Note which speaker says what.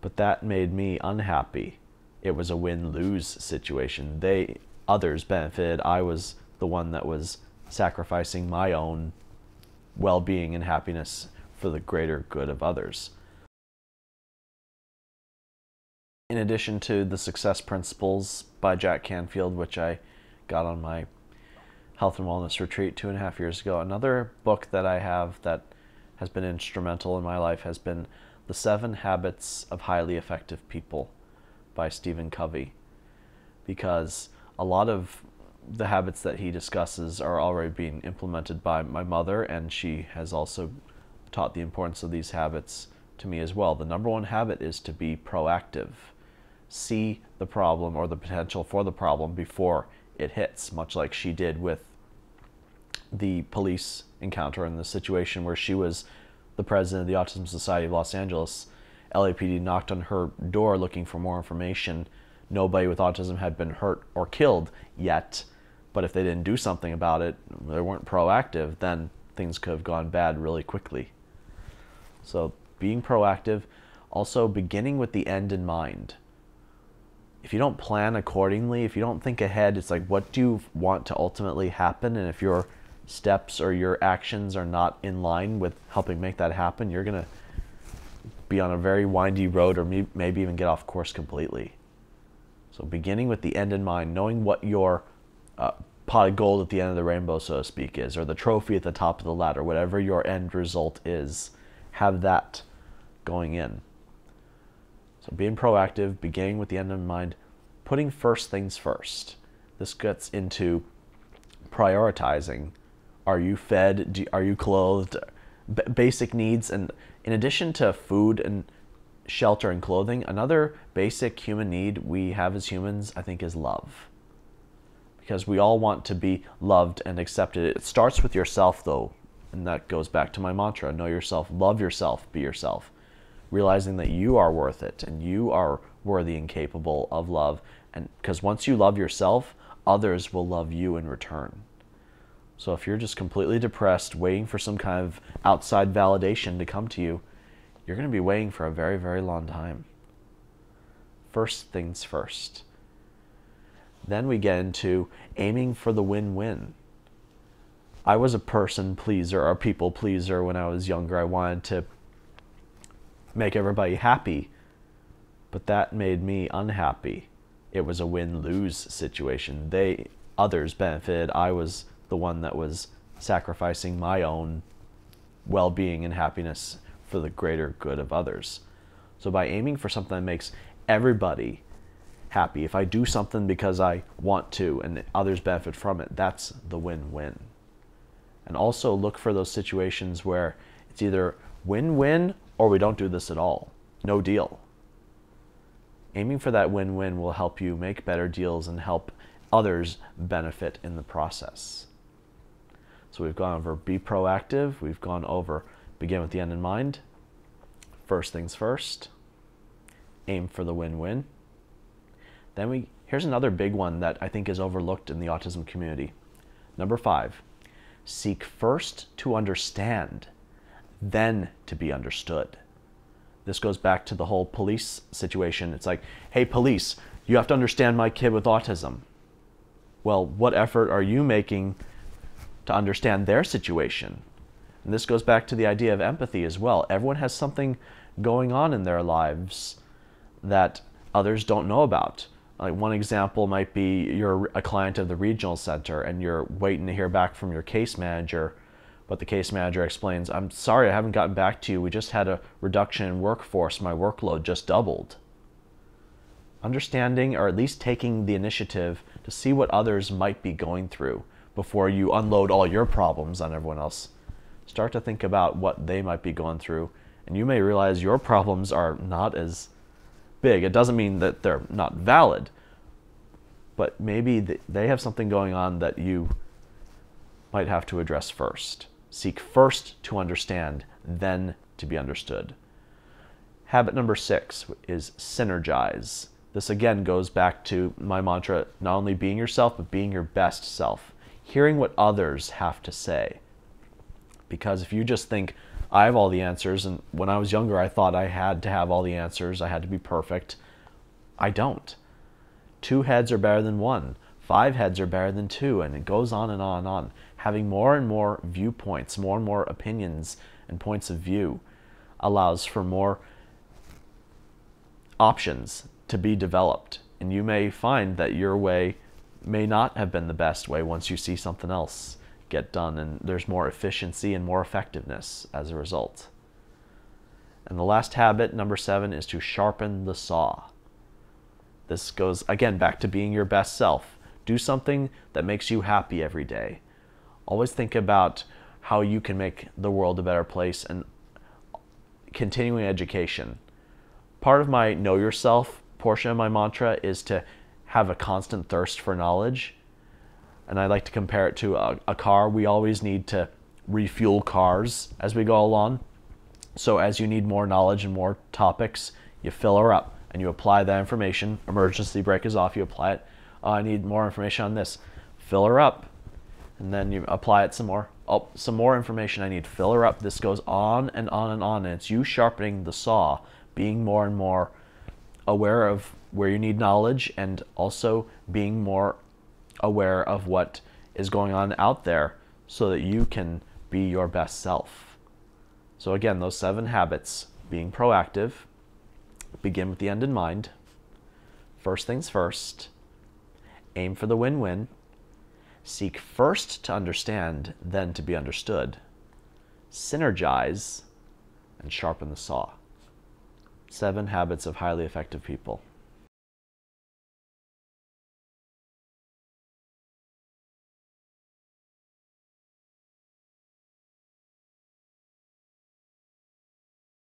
Speaker 1: but that made me unhappy. It was a win-lose situation. Others benefited. I was the one that was sacrificing my own well-being and happiness for the greater good of others. In addition to The Success Principles by Jack Canfield, which I got on my health and wellness retreat 2.5 years ago, another book that I have that has been instrumental in my life has been The 7 Habits of Highly Effective People by Stephen Covey, because a lot of the habits that he discusses are already being implemented by my mother, and she has also taught the importance of these habits to me as well. The number one habit is to be proactive. See the problem or the potential for the problem before it hits, much like she did with the police encounter in the situation where she was the president of the Autism Society of Los Angeles. LAPD knocked on her door looking for more information. Nobody with autism had been hurt or killed yet, but if they didn't do something about it, they weren't proactive, then things could have gone bad really quickly. So being proactive, also beginning with the end in mind. If you don't plan accordingly, if you don't think ahead, it's like, what do you want to ultimately happen? And if your steps or your actions are not in line with helping make that happen, you're going to be on a very windy road, or maybe even get off course completely. So beginning with the end in mind, knowing what your pot of gold at the end of the rainbow, so to speak, is, or the trophy at the top of the ladder, whatever your end result is, have that going in. So being proactive, beginning with the end in mind, putting first things first. This gets into prioritizing. Are you fed? Are you clothed? Basic needs. And in addition to food and shelter and clothing, another basic human need we have as humans, I think, is love. Because we all want to be loved and accepted. It starts with yourself, though, and that goes back to my mantra: know yourself, love yourself, be yourself. Realizing that you are worth it and you are worthy and capable of love. And because once you love yourself, others will love you in return. So if you're just completely depressed, waiting for some kind of outside validation to come to you, you're going to be waiting for a very, very long time. First things first. Then we get into aiming for the win-win. I was a person pleaser or people pleaser when I was younger. I wanted to make everybody happy, but that made me unhappy. It was a win-lose situation. Others benefited. I was the one that was sacrificing my own well-being and happiness for the greater good of others. So by aiming for something that makes everybody happy, if I do something because I want to and others benefit from it, that's the win-win. And also look for those situations where it's either win-win or we don't do this at all. No deal. Aiming for that win-win will help you make better deals and help others benefit in the process. So we've gone over be proactive, we've gone over begin with the end in mind, first things first, aim for the win-win. Then here's another big one that I think is overlooked in the autism community. Number 5, seek first to understand, then to be understood. This goes back to the whole police situation. It's like, hey, police, you have to understand my kid with autism. Well, what effort are you making to understand their situation? And this goes back to the idea of empathy as well. Everyone has something going on in their lives that others don't know about. Like one example might be you're a client of the regional center and you're waiting to hear back from your case manager, but the case manager explains, I'm sorry, I haven't gotten back to you. We just had a reduction in workforce. My workload just doubled. Understanding, or at least taking the initiative to see what others might be going through before you unload all your problems on everyone else. Start to think about what they might be going through, and you may realize your problems are not as big. It doesn't mean that they're not valid, but maybe they have something going on that you might have to address first. Seek first to understand, then to be understood. Habit number 6 is synergize. This again goes back to my mantra, not only being yourself, but being your best self. Hearing what others have to say. Because if you just think, I have all the answers, and when I was younger, I thought I had to have all the answers. I had to be perfect. I don't. 2 heads are better than 1. 5 heads are better than 2, and it goes on and on and on. Having more and more viewpoints, more and more opinions and points of view allows for more options to be developed. And you may find that your way may not have been the best way once you see something else get done, and there's more efficiency and more effectiveness as a result. And the last habit, number 7, is to sharpen the saw. This goes, again, back to being your best self. Do something that makes you happy every day. Always think about how you can make the world a better place, and continuing education. Part of my know yourself portion of my mantra is to have a constant thirst for knowledge. And I like to compare it to a car. We always need to refuel cars as we go along. So as you need more knowledge and more topics, you fill her up and you apply that information. Emergency brake is off, you apply it. I need more information on this. Fill her up. And then you apply it some more. Oh, some more information I need. Fill her up. This goes on and on and on. And it's you sharpening the saw, being more and more aware of where you need knowledge, and also being more aware of what is going on out there so that you can be your best self. So again, those 7 habits: being proactive, begin with the end in mind, first things first, aim for the win-win, seek first to understand, then to be understood, synergize, and sharpen the saw. 7 habits of highly effective people.